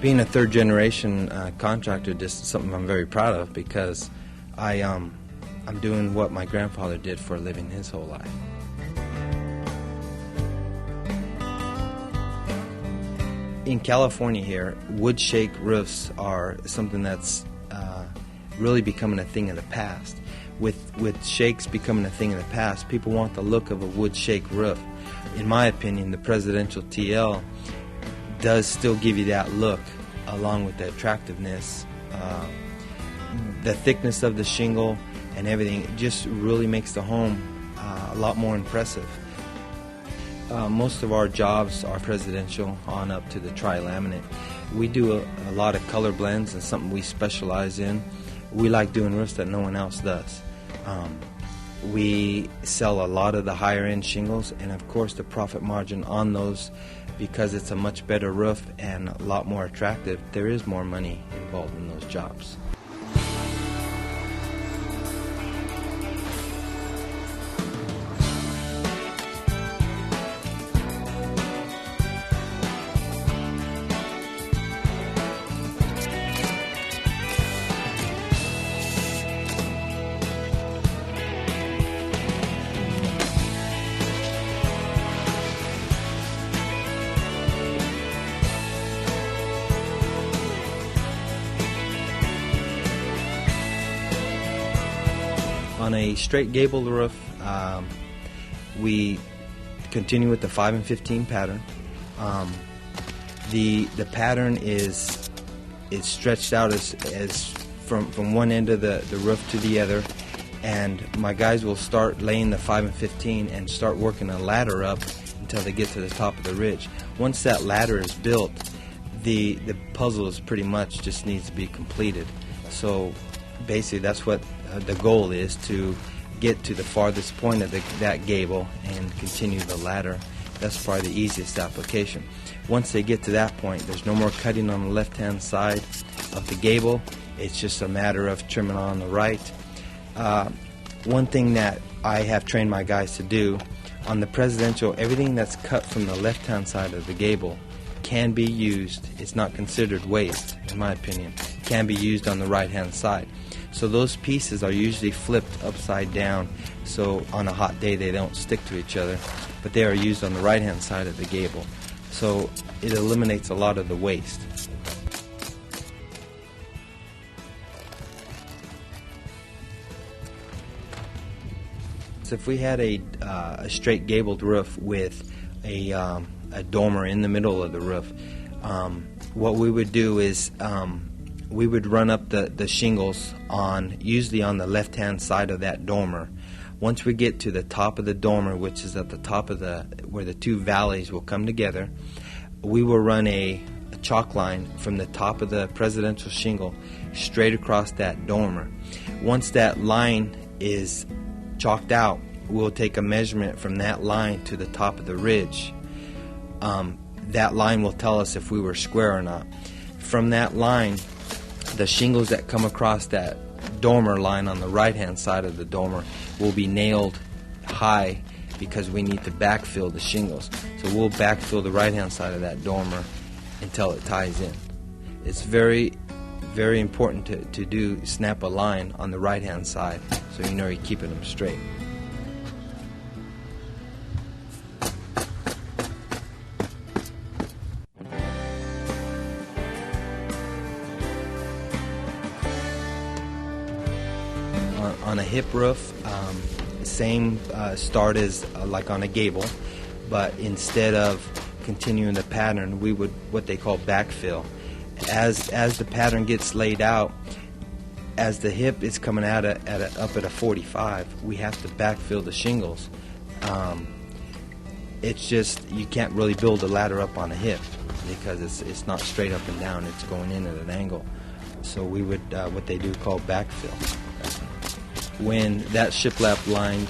Being a third-generation contractor, just something I'm very proud of, because I'm doing what my grandfather did for a living his whole life. In California here, wood shake roofs are something that's really becoming a thing of the past. With shakes becoming a thing of the past, people want the look of a wood shake roof. In my opinion, the presidential TL does still give you that look, along with the attractiveness. The thickness of the shingle and everything, it just really makes the home a lot more impressive. Most of our jobs are presidential on up to the tri-laminate. We do a lot of color blends, and something we specialize in. We like doing roofs that no one else does. We sell a lot of the higher end shingles, and of course the profit margin on those, because it's a much better roof and a lot more attractive, there is more money involved in those jobs. On a straight gabled roof, we continue with the 5 and 15 pattern. The pattern is stretched out as from one end of the roof to the other, and my guys will start laying the 5 and 15 and start working a ladder up until they get to the top of the ridge. Once that ladder is built, the puzzle is pretty much just needs to be completed. So basically that's what the goal is, to get to the farthest point of that gable and continue the ladder. That's probably the easiest application. Once they get to that point, there's no more cutting on the left hand side of the gable. It's just a matter of trimming on the right. One thing that I have trained my guys to do on the presidential, everything that's cut from the left hand side of the gable can be used. It's not considered waste, in my opinion. It can be used on the right hand side. So those pieces are usually flipped upside down, so on a hot day they don't stick to each other, but they are used on the right hand side of the gable. So it eliminates a lot of the waste. So if we had a straight gabled roof with a dormer in the middle of the roof, what we would do is we would run up the shingles usually on the left hand side of that dormer. Once we get to the top of the dormer, which is at the top of where the two valleys will come together, we will run a chalk line from the top of the presidential shingle straight across that dormer. Once that line is chalked out, we'll take a measurement from that line to the top of the ridge. That line will tell us if we were square or not. From that line, the shingles that come across that dormer line on the right hand side of the dormer will be nailed high, because we need to backfill the shingles. So we'll backfill the right hand side of that dormer until it ties in. It's very, very important to snap a line on the right hand side, so you know you're keeping them straight. On a hip roof, same start as like on a gable, but instead of continuing the pattern, we would what they call backfill. As the pattern gets laid out, as the hip is coming out up at a 45, we have to backfill the shingles. It's just, you can't really build a ladder up on a hip because it's not straight up and down, it's going in at an angle. So we would what they do call backfill. When that shiplap line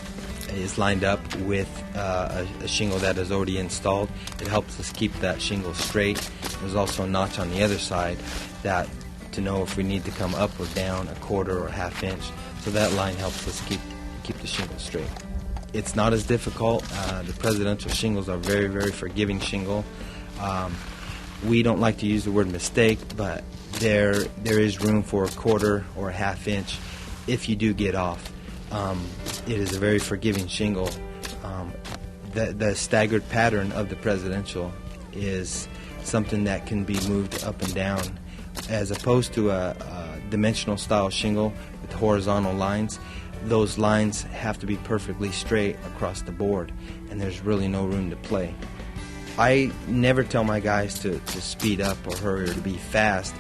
is lined up with a shingle that is already installed, it helps us keep that shingle straight. There's also a notch on the other side that to know if we need to come up or down a quarter or a half inch. So that line helps us keep the shingle straight. It's not as difficult. The presidential shingles are very, very forgiving shingle. We don't like to use the word mistake, but there is room for a quarter or a half inch if you do get off. It is a very forgiving shingle. The staggered pattern of the presidential is something that can be moved up and down, as opposed to a dimensional style shingle with horizontal lines. Those lines have to be perfectly straight across the board, and there's really no room to play. I never tell my guys to speed up or hurry or to be fast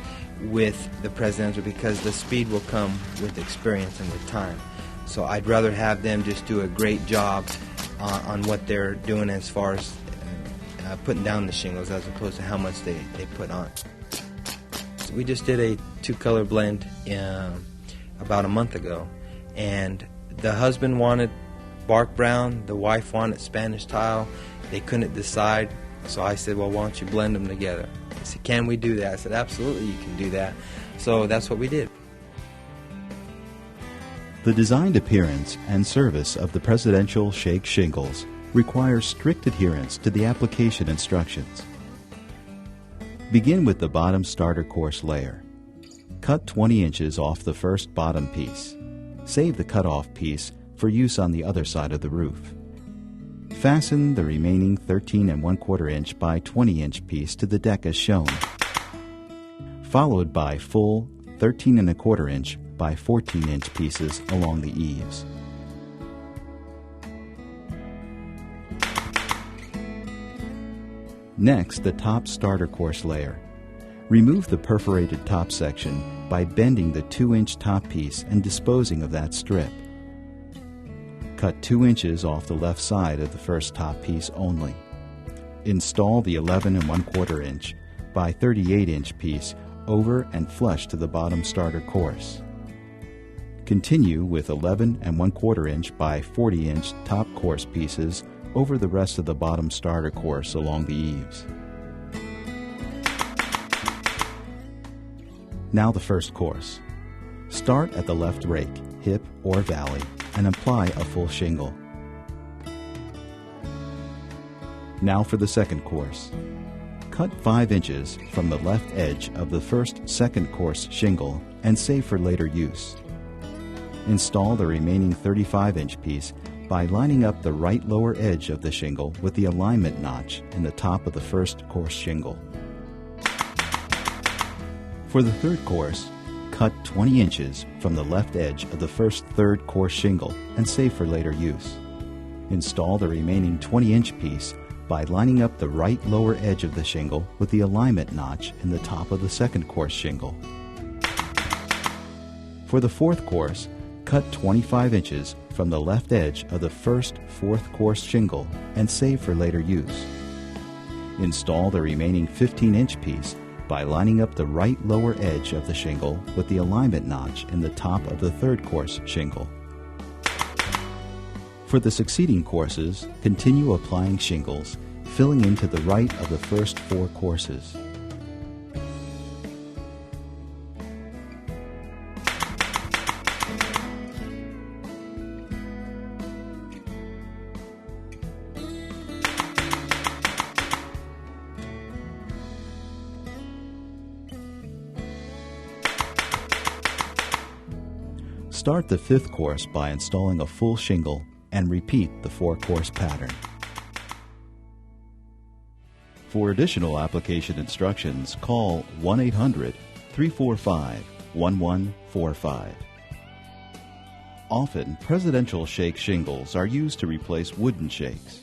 with the presidential, because the speed will come with experience and with time. So I'd rather have them just do a great job on what they're doing as far as putting down the shingles, as opposed to how much they put on. So we just did a 2-color blend about a month ago, and the husband wanted bark brown, the wife wanted Spanish tile. They couldn't decide, so I said, well, why don't you blend them together? He said, can we do that? I said, absolutely, you can do that. So that's what we did. The designed appearance and service of the presidential shake shingles requires strict adherence to the application instructions. Begin with the bottom starter course layer. Cut 20 inches off the first bottom piece. Save the cut-off piece for use on the other side of the roof. Fasten the remaining 13 1/4 inch by 20 inch piece to the deck as shown, followed by full 13 1/4 inch by 14 inch pieces along the eaves. Next, the top starter course layer. Remove the perforated top section by bending the 2-inch top piece and disposing of that strip. Cut 2 inches off the left side of the first top piece only. Install the 11 1/4 inch by 38 inch piece over and flush to the bottom starter course. Continue with 11 1/4 inch by 40 inch top course pieces over the rest of the bottom starter course along the eaves. Now the first course. Start at the left rake, hip, or valley and apply a full shingle. Now for the second course. Cut 5 inches from the left edge of the first second course shingle and save for later use. Install the remaining 35-inch piece by lining up the right lower edge of the shingle with the alignment notch in the top of the first course shingle. For the third course, cut 20 inches from the left edge of the first third course shingle and save for later use. Install the remaining 20-inch piece by lining up the right lower edge of the shingle with the alignment notch in the top of the second course shingle. For the fourth course, cut 25 inches from the left edge of the first fourth course shingle and save for later use. Install the remaining 15-inch piece by lining up the right lower edge of the shingle with the alignment notch in the top of the third course shingle. For the succeeding courses, continue applying shingles, filling in to the right of the first 4 courses. Start the 5th course by installing a full shingle and repeat the 4-course pattern. For additional application instructions, call 1-800-345-1145. Often, presidential shake shingles are used to replace wooden shakes.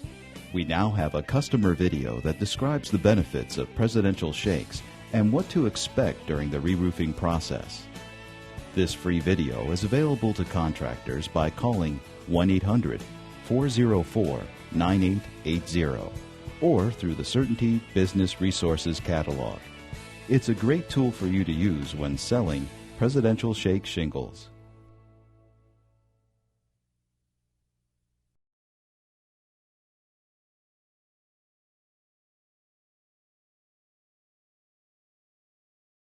We now have a customer video that describes the benefits of presidential shakes and what to expect during the re-roofing process. This free video is available to contractors by calling 1-800-404-9880 or through the CertainTeed Business Resources Catalog. It's a great tool for you to use when selling presidential shake shingles.